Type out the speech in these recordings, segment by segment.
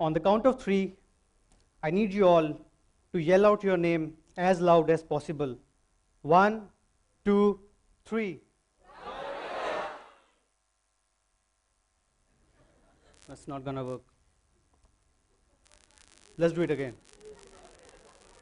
On the count of 3, I need you all to yell out your name as loud as possible. 1, 2, 3. That's not gonna work. Let's do it again.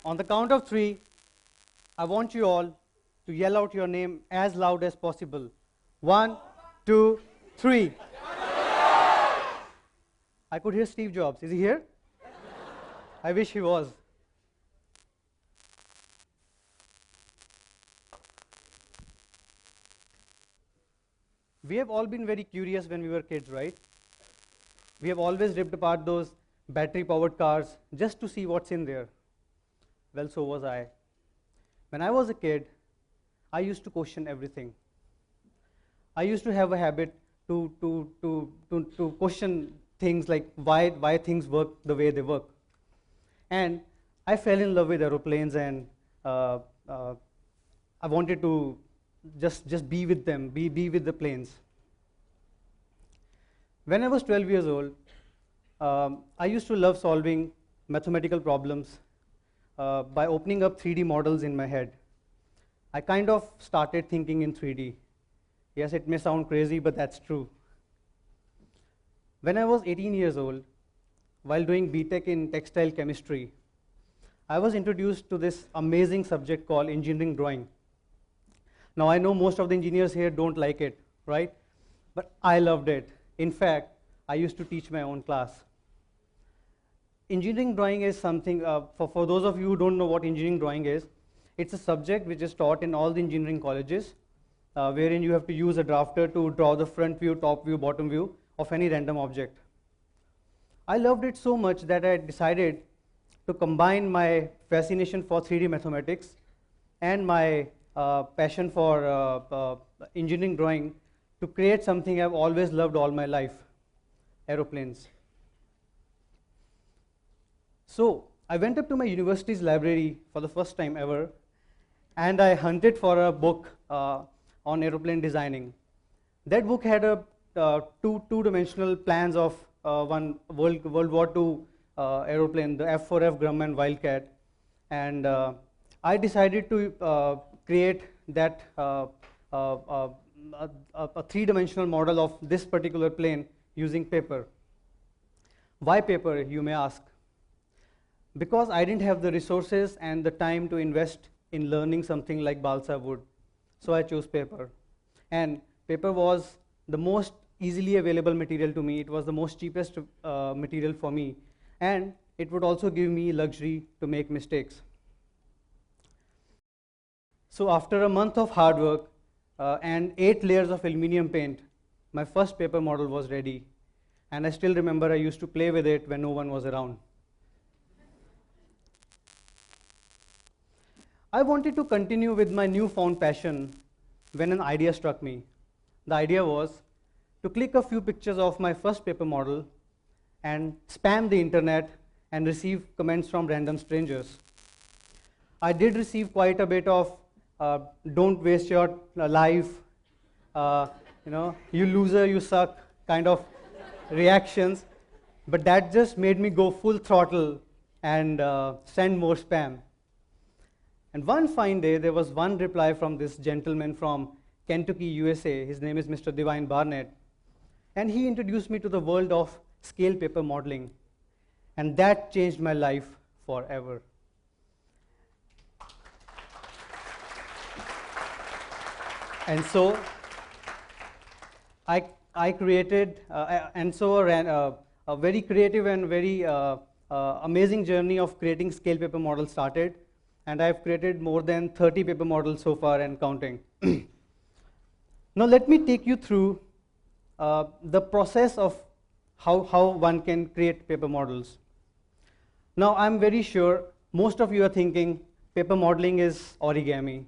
On the count of 3, I want you all to yell out your name as loud as possible. 1, 2, 3. I could hear Steve Jobs. Is he here? I wish he was. We have all been very curious when we were kids, right? We have always ripped apart those battery-powered cars just to see what's in there. Well, so was I. When I was a kid, I used to question everything. I used to have a habit to question things like why things work the way they work. And I fell in love with aeroplanes, and I wanted to just be with them, be with the planes. When I was 12 years old, I used to love solving mathematical problems by opening up 3D models in my head. I kind of started thinking in 3D. Yes, it may sound crazy, but that's true. When I was 18 years old, while doing BTech in Textile Chemistry, I was introduced to this amazing subject called engineering drawing. Now, I know most of the engineers here don't like it, right? But I loved it. In fact, I used to teach my own class. Engineering drawing is something, for those of you who don't know what engineering drawing is, it's a subject which is taught in all the engineering colleges, wherein you have to use a drafter to draw the front view, top view, bottom view of any random object. I loved it so much that I decided to combine my fascination for 3D mathematics and my passion for engineering drawing to create something I've always loved all my life, aeroplanes. So I went up to my university's library for the first time ever, and I hunted for a book on aeroplane designing. That book had two-dimensional plans of one World War II aeroplane, the F-4F Grumman Wildcat, and I decided to create that a three-dimensional model of this particular plane using paper. Why paper, you may ask? Because I didn't have the resources and the time to invest in learning something like balsa wood, so I chose paper. And paper was the most easily available material to me. It was the most cheapest material for me, and it would also give me luxury to make mistakes. So after a month of hard work and 8 layers of aluminum paint, my first paper model was ready. And I still remember I used to play with it when no one was around. I wanted to continue with my newfound passion when an idea struck me. The idea was to click a few pictures of my first paper model and spam the internet and receive comments from random strangers. I did receive quite a bit of don't waste your life, you loser, you suck kind of reactions, but that just made me go full throttle and send more spam. And one fine day, there was one reply from this gentleman from Kentucky, USA. His name is Mr. Divine Barnett. And he introduced me to the world of scale paper modeling. And that changed my life forever. And so I created, a very creative and very amazing journey of creating scale paper models started. And I've created more than 30 paper models so far and counting. Now let me take you through the process of how one can create paper models. Now I'm very sure most of you are thinking paper modeling is origami.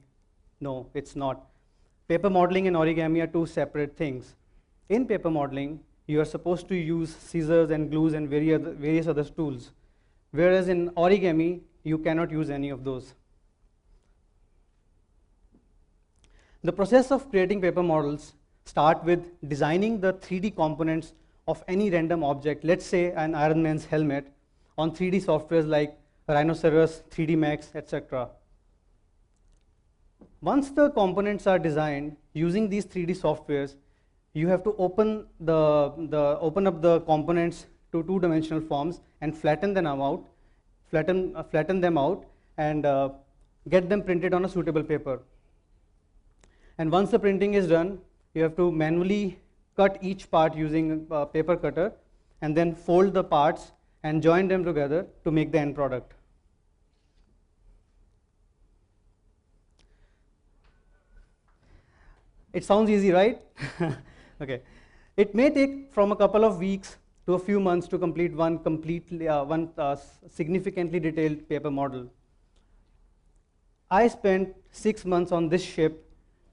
No, it's not. Paper modeling and origami are two separate things. In paper modeling, you are supposed to use scissors and glues and various other tools. Whereas in origami, you cannot use any of those. The process of creating paper models start with designing the 3D components of any random object, let's say an Iron Man's helmet, on 3D softwares like Rhinoceros, 3D Max, etc. Once the components are designed using these 3D softwares, you have to open up the components to two-dimensional forms and flatten them out, and get them printed on a suitable paper. And once the printing is done, you have to manually cut each part using a paper cutter, and then fold the parts and join them together to make the end product. It sounds easy, right? Okay. It may take from a couple of weeks to a few months to complete one significantly detailed paper model. I spent 6 months on this ship,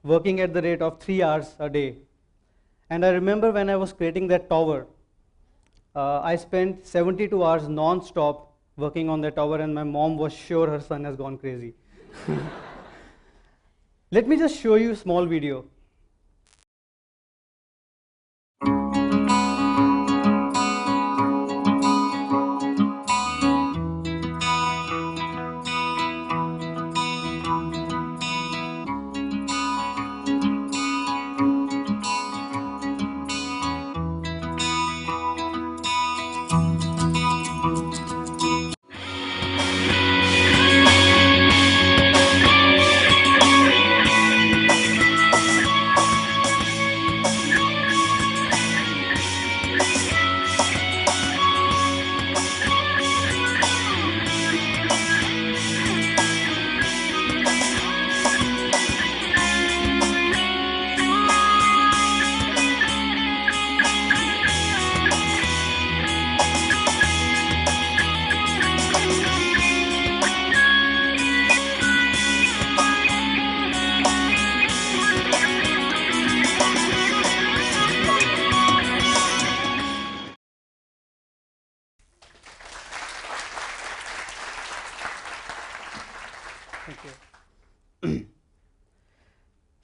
working at the rate of 3 hours a day. And I remember when I was creating that tower, I spent 72 hours non-stop working on that tower, and my mom was sure her son has gone crazy. Let me just show you a small video.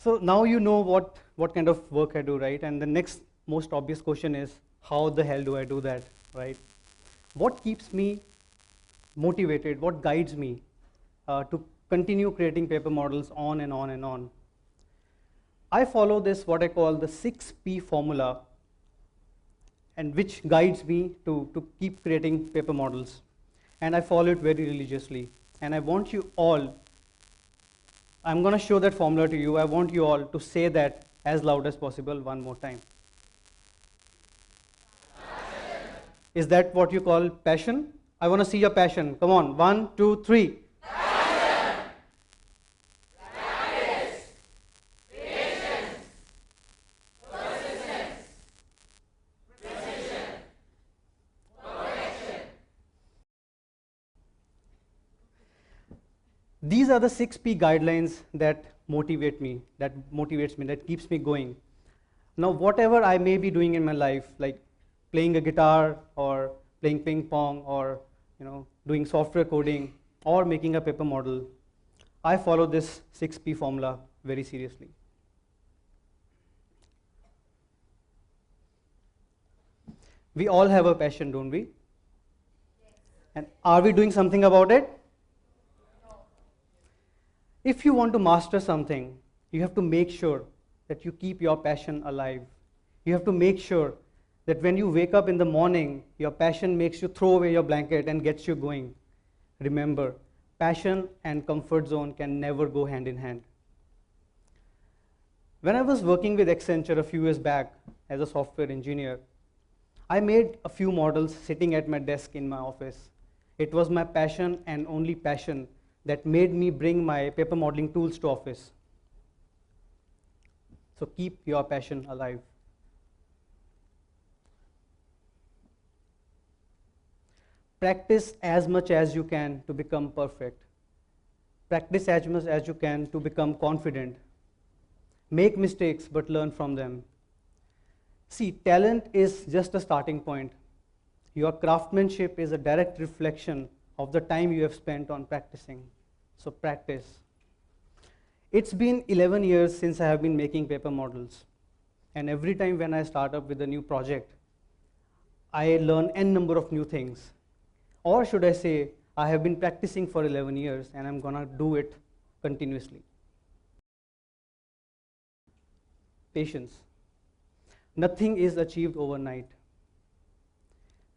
So now you know what kind of work I do, right? And the next most obvious question is, how the hell do I do that, right? What keeps me motivated? What guides me to continue creating paper models on and on and on? I follow this, what I call the 6P formula, and which guides me to keep creating paper models. And I follow it very religiously. And I want you all, I'm going to show that formula to you. I want you all to say that as loud as possible one more time. Passion. Is that what you call passion? I want to see your passion. Come on, 1, 2, 3. Passion. Practice. Patience. Persistence. Precision. Perfection. These are the 6P guidelines that motivates me, that keeps me going. Now, whatever I may be doing in my life, like playing a guitar or playing ping pong or doing software coding or making a paper model, I follow this 6P formula very seriously. We all have a passion, don't we? Yes. And are we doing something about it? If you want to master something, you have to make sure that you keep your passion alive. You have to make sure that when you wake up in the morning, your passion makes you throw away your blanket and gets you going. Remember, passion and comfort zone can never go hand in hand. When I was working with Accenture a few years back as a software engineer, I made a few models sitting at my desk in my office. It was my passion and only passion that made me bring my paper modeling tools to office. So keep your passion alive. Practice as much as you can to become perfect. Practice as much as you can to become confident. Make mistakes, but learn from them. See, talent is just a starting point. Your craftsmanship is a direct reflection of the time you have spent on practicing. So practice. It's been 11 years since I have been making paper models. And every time when I start up with a new project, I learn n number of new things. Or should I say, I have been practicing for 11 years and I'm gonna do it continuously. Patience. Nothing is achieved overnight.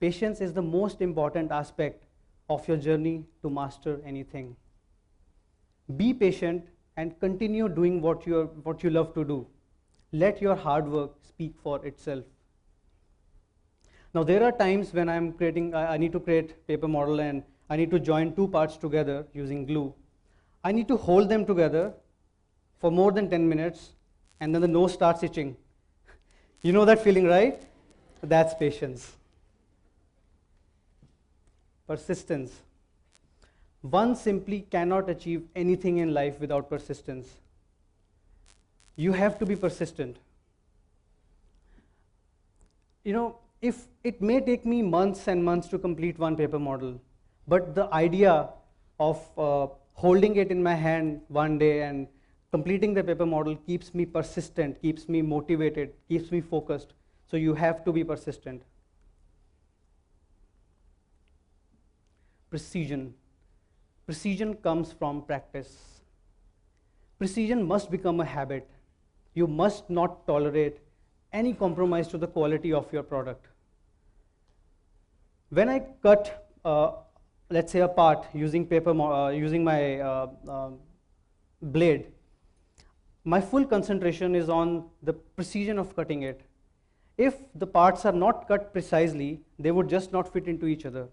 Patience is the most important aspect of your journey to master anything. Be patient and continue doing what you love to do. Let your hard work speak for itself. Now there are times when I need to create paper model and I need to join two parts together using glue. I need to hold them together for more than 10 minutes and then the nose starts itching. You know that feeling, right? That's patience. Persistence. One simply cannot achieve anything in life without persistence. You have to be persistent. You know, if it may take me months and months to complete one paper model, but the idea of holding it in my hand one day and completing the paper model keeps me persistent, keeps me motivated, keeps me focused. So you have to be persistent. Precision. Precision comes from practice. Precision must become a habit. You must not tolerate any compromise to the quality of your product. When I cut, let's say, a part using using my blade, my full concentration is on the precision of cutting it. If the parts are not cut precisely, they would just not fit into each other.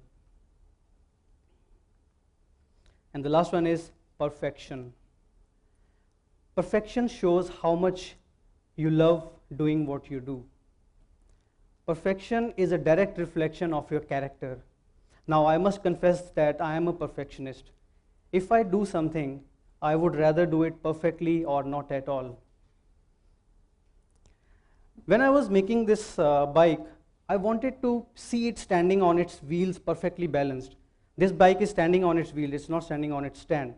And the last one is perfection. Perfection shows how much you love doing what you do. Perfection is a direct reflection of your character. Now, I must confess that I am a perfectionist. If I do something, I would rather do it perfectly or not at all. When I was making this bike, I wanted to see it standing on its wheels perfectly balanced. This bike is standing on its wheel, it's not standing on its stand.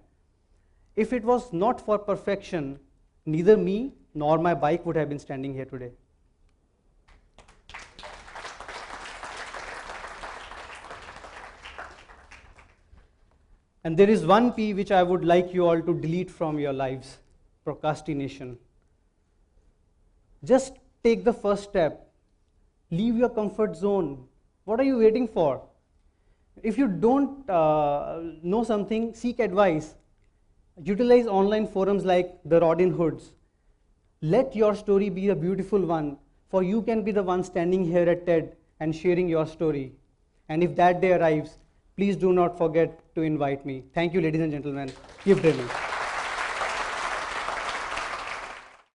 If it was not for perfection, neither me nor my bike would have been standing here today. And there is one P which I would like you all to delete from your lives: procrastination. Just take the first step. Leave your comfort zone. What are you waiting for? If you don't know something, seek advice. Utilize online forums like the Robin Hoods. Let your story be a beautiful one, for you can be the one standing here at TED and sharing your story. And if that day arrives, please do not forget to invite me. Thank you, ladies and gentlemen. Keep dreaming.